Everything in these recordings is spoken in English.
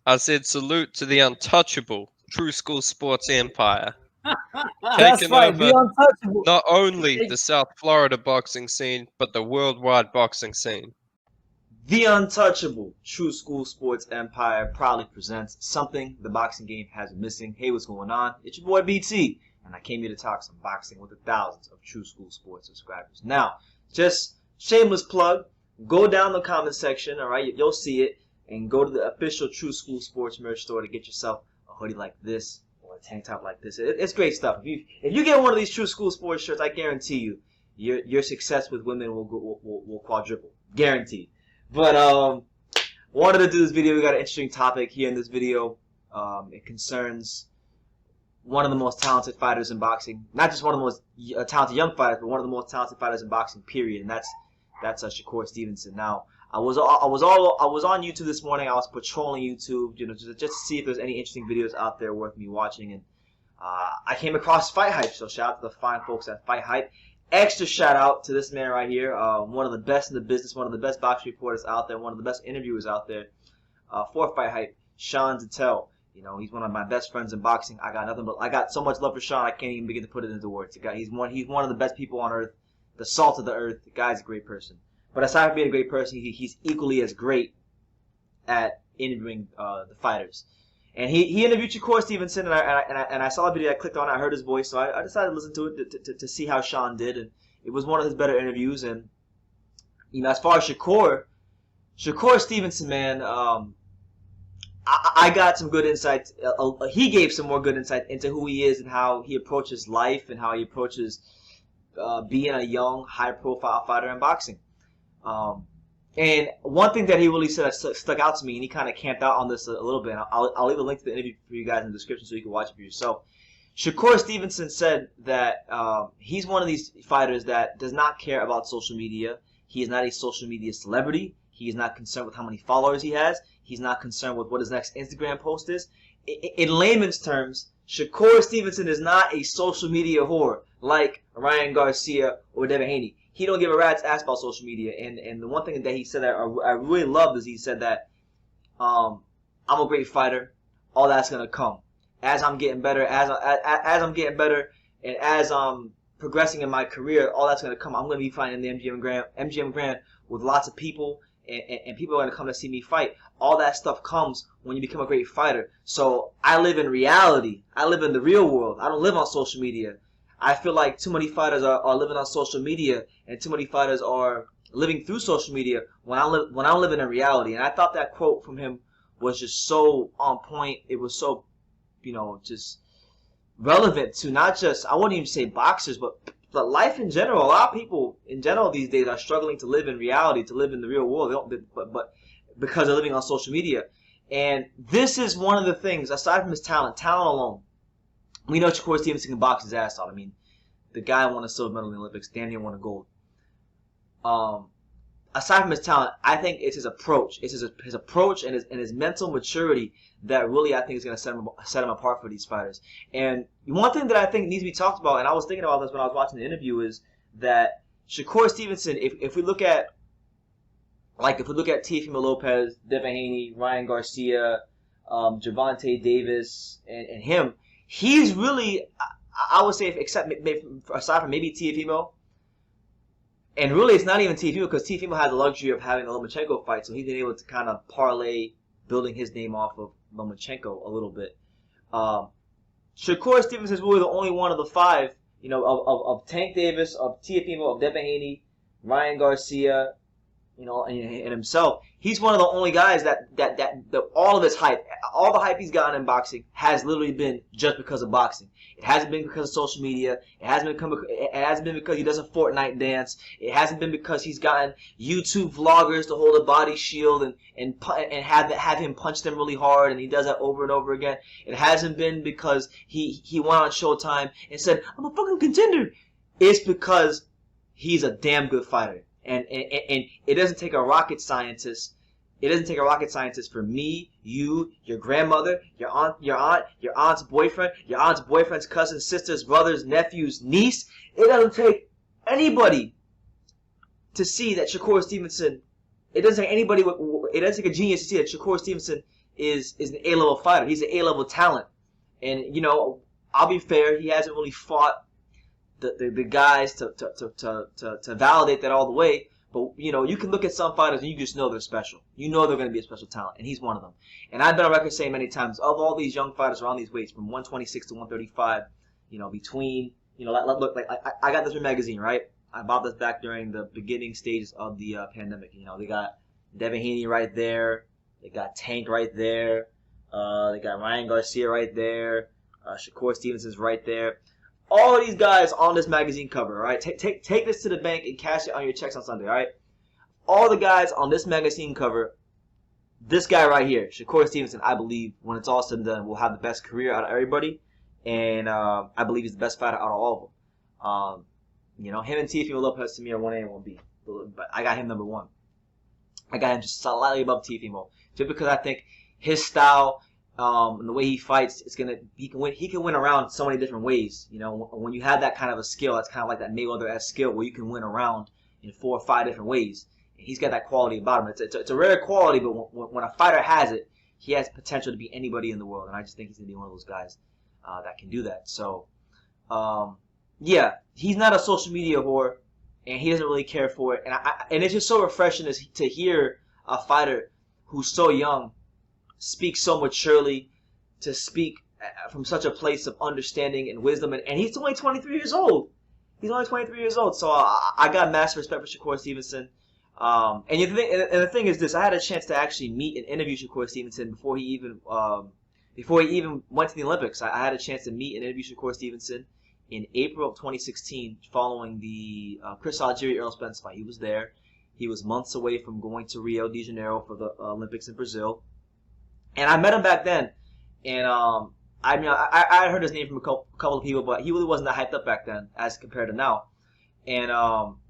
I said salute to the untouchable True School Sports Empire. That's Taking right, over the untouchable. not only the South Florida boxing scene, but the worldwide boxing scene. The untouchable True School Sports Empire proudly presents something the boxing game has been missing. Hey, what's going on? It's your boy BT, and I came here to talk some boxing with the thousands of True School Sports subscribers. Now, just shameless plug, go down the comment section, alright? You'll see it, and go to the official True School Sports merch store to get yourself a hoodie like this or a tank top like this. It's great stuff. If you get one of these True School Sports shirts, I guarantee you, your success with women will quadruple. Guaranteed. But wanted to do this video. We got an interesting topic here in this video. It concerns one of the most talented fighters in boxing. Not just one of the most talented young fighters, but one of the most talented fighters in boxing. Period. And that's Shakur Stevenson. Now, I was on YouTube this morning. I was patrolling YouTube, just to see if there's any interesting videos out there worth me watching. And I came across Fight Hype. So shout out to the fine folks at Fight Hype. Extra shout out to this man right here, one of the best in the business, one of the best boxing reporters out there, one of the best interviewers out there for Fight Hype, Sean Zattel. You know, he's one of my best friends in boxing. I got so much love for Sean, I can't even begin to put it into words. He's one of the best people on earth, the salt of the earth. The guy's a great person. But aside from being a great person, he's equally as great at interviewing the fighters. And he interviewed Shakur Stevenson, and I saw a video. I clicked on it. I heard his voice, so I decided to listen to it to see how Sean did. And it was one of his better interviews. And as far as Shakur Stevenson, man, I got some good insight. He gave some more good insight into who he is and how he approaches life and how he approaches being a young, high-profile fighter in boxing. And one thing that he really said that stuck out to me, and he kind of camped out on this a little bit. I'll leave a link to the interview for you guys in the description so you can watch it for yourself. Shakur Stevenson said that he's one of these fighters that does not care about social media. He is not a social media celebrity. He is not concerned with how many followers he has. He's not concerned with what his next Instagram post is. In layman's terms, Shakur Stevenson is not a social media whore like Ryan Garcia or Devin Haney. He don't give a rat's ass about social media, and the one thing that he said that I really loved is he said that I'm a great fighter. All that's gonna come as I'm getting better, as I'm getting better, and as I'm progressing in my career. All that's gonna come. I'm gonna be fighting the MGM Grand with lots of people, and people are gonna come to see me fight. All that stuff comes when you become a great fighter. So I live in reality. I live in the real world. I don't live on social media. I feel like too many fighters are living on social media, and too many fighters are living through social media when I'm living in reality. And I thought that quote from him was just so on point. It was so, just relevant to not just, I wouldn't even say boxers, but life in general. A lot of people in general these days are struggling to live in reality, to live in the real world, but because they're living on social media. And this is one of the things, aside from his talent alone. We know Shakur Stevenson can box his ass off. I mean, the guy won a silver medal in the Olympics. Daniel won a gold. Aside from his talent, I think it's his approach. It's his approach and his mental maturity that really, I think, is going to set him apart for these fighters. And one thing that I think needs to be talked about, and I was thinking about this when I was watching the interview, is that Shakur Stevenson, if we look at Teofimo Lopez, Devin Haney, Ryan Garcia, Gervonta Davis, and him, he's really, I would say, aside from maybe Teofimo, and really it's not even Teofimo, because Teofimo has the luxury of having the Lomachenko fight, so he's been able to kind of parlay building his name off of Lomachenko a little bit. Shakur Stevenson is really the only one of the five, of Tank Davis, of Teofimo, of Devin Haney, Ryan Garcia, and himself. He's one of the only guys that all of his hype, all the hype he's gotten in boxing has literally been just because of boxing. It hasn't been because of social media. It hasn't been because he does a Fortnite dance. It hasn't been because he's gotten YouTube vloggers to hold a body shield and have him punch them really hard, and he does that over and over again. It hasn't been because he went on Showtime and said, "I'm a fucking contender." It's because he's a damn good fighter. And it doesn't take a rocket scientist. It doesn't take a rocket scientist for me, you, your grandmother, your aunt's boyfriend, your aunt's boyfriend's cousin, sisters, brothers, nephews, niece. It doesn't take anybody to see that Shakur Stevenson. It doesn't take a genius to see that Shakur Stevenson is an A-level fighter. He's an A-level talent. And, you know, I'll be fair, he hasn't really fought the guys to validate that all the way. But, you know, you can look at some fighters and you just know they're special. You know they're going to be a special talent, and he's one of them. And I've been on record saying many times, of all these young fighters around these weights, from 126 to 135, you know, between, you know, look, like I got this from magazine, right? I bought this back during the beginning stages of the pandemic. You know, they got Devin Haney right there. They got Tank right there. They got Ryan Garcia right there. Shakur Stevenson's right there. All of these guys on this magazine cover, all right? Take this to the bank and cash it on your checks on Sunday, all right? All the guys on this magazine cover, this guy right here, Shakur Stevenson, I believe, when it's all said and done, will have the best career out of everybody. And I believe he's the best fighter out of all of them. You know, him and Teofimo Lopez to me are 1A and 1B. But I got him number 1. I got him just slightly above Teofimo. Just because I think his style and the way he fights, he can win around so many different ways. You know, when you have that kind of a skill, that's kind of like that Mayweather-esque skill where you can win around in 4 or 5 different ways. And he's got that quality about him. It's a rare quality, but when a fighter has it, he has potential to be anybody in the world. And I just think he's going to be one of those guys that can do that. So, yeah, he's not a social media whore, and he doesn't really care for it. And it's just so refreshing to hear a fighter who's so young speak so maturely, to speak from such a place of understanding and wisdom. And he's only 23 years old. He's only 23 years old. So I got massive respect for Shakur Stevenson. And the thing is this: I had a chance to actually meet and interview Shakur Stevenson before he even went to the Olympics. I had a chance to meet and interview Shakur Stevenson in April of 2016, following the Chris Algieri Earl Spence fight. He was there. He was months away from going to Rio de Janeiro for the Olympics in Brazil. And I met him back then, and I mean, I heard his name from a couple of people, but he really wasn't that hyped up back then as compared to now. And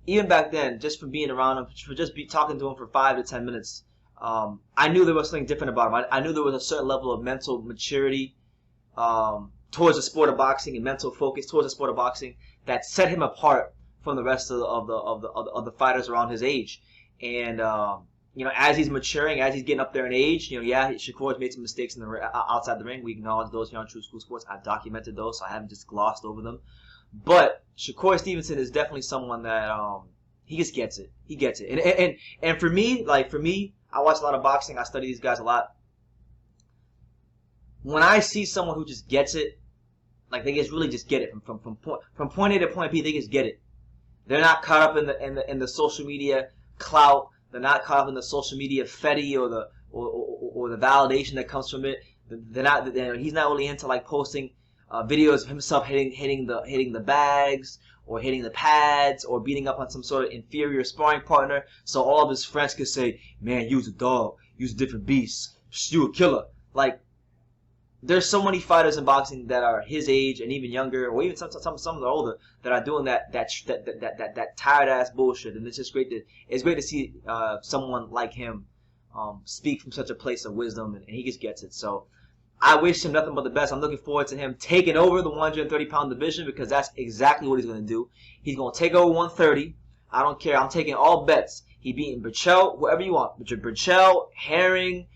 even back then, just from being around him, for just talking to him for 5 to 10 minutes, I knew there was something different about him. I knew there was a certain level of mental maturity towards the sport of boxing and mental focus towards the sport of boxing that set him apart from the rest of the fighters around his age. And you know, as he's maturing, as he's getting up there in age, you know, yeah, Shakur's made some mistakes in outside the ring. We acknowledge those here on True School Sports. I've documented those, so I haven't just glossed over them. But Shakur Stevenson is definitely someone that he just gets it. He gets it. And for me, I watch a lot of boxing. I study these guys a lot. When I see someone who just gets it, like they just really just get it from point A to point B, they just get it. They're not caught up in the social media clout. They're not caught up in the social media fetty or the validation that comes from it. He's not really into like posting videos of himself hitting the bags or hitting the pads or beating up on some sort of inferior sparring partner, so all of his friends could say, "Man, you's a dog. You's a different beast. You a killer." Like, there's so many fighters in boxing that are his age and even younger, or even some that are older, that are doing that tired ass bullshit. And it's just great to see someone like him speak from such a place of wisdom, and he just gets it. So I wish him nothing but the best. I'm looking forward to him taking over the 130-pound division, because that's exactly what he's going to do. He's going to take over 130. I don't care. I'm taking all bets. He beating Burchell, whoever you want. Burchell, Herring,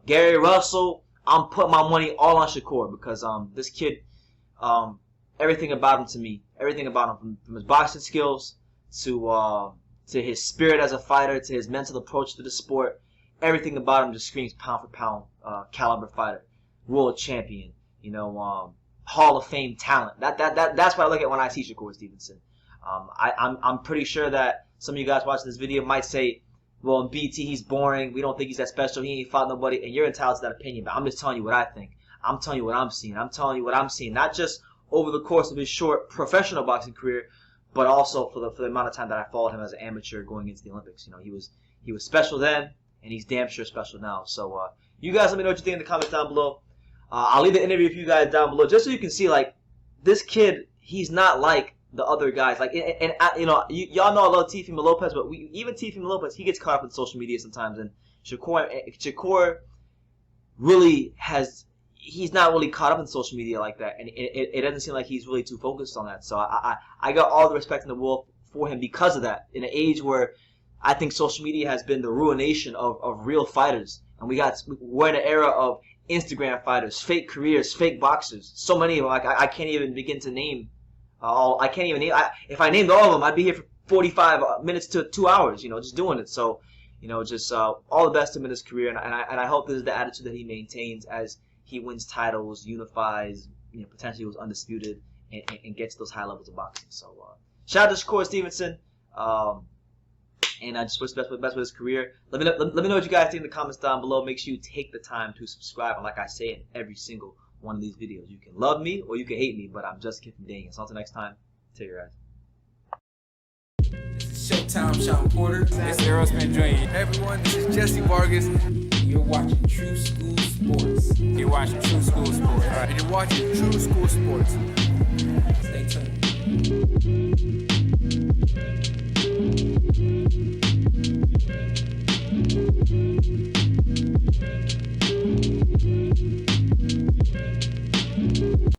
Gary Russell. I'm putting my money all on Shakur, because this kid, everything about him to me, everything about him, from his boxing skills to his spirit as a fighter, to his mental approach to the sport, everything about him just screams pound for pound caliber fighter, world champion, you know, Hall of Fame talent. That's what I look at when I see Shakur Stevenson. I'm pretty sure that some of you guys watching this video might say, well, in BT, he's boring. We don't think he's that special. He ain't fought nobody. And you're entitled to that opinion. But I'm just telling you what I think. I'm telling you what I'm seeing. I'm telling you what I'm seeing. Not just over the course of his short professional boxing career, but also for the amount of time that I followed him as an amateur going into the Olympics. You know, he was special then, and he's damn sure special now. So you guys let me know what you think in the comments down below. I'll leave the interview for you guys down below, just so you can see, like, this kid, he's not like the other guys. Like, and you know, y'all know I love Teofimo Lopez, but even Teofimo Lopez, he gets caught up in social media sometimes. And Shakur really he's not really caught up in social media like that, and it doesn't seem like he's really too focused on that. So I got all the respect in the world for him because of that. In an age where I think social media has been the ruination of real fighters, And we're in an era of Instagram fighters, fake careers, fake boxers. So many of them, like I can't even begin to name. I can't even name. If I named all of them, I'd be here for 45 minutes to 2 hours. Just doing it. So, just all the best to him in his career, and I hope this is the attitude that he maintains as he wins titles, unifies, potentially was undisputed, and gets those high levels of boxing. So, shout out to Shakur Stevenson. And I just wish the best with his career. Let me know what you guys think in the comments down below. Make sure you take the time to subscribe. And like I say in every single one of these videos, you can love me or you can hate me, but I'm just kidding, dang. So until next time, take care, guys. This is Showtime, Sean Porter. This is Aerosmith Jr. Everyone, this is Jesse Vargas. You're watching True School Sports. You're watching True School Sports. All right. And you're watching True School Sports. Stay tuned.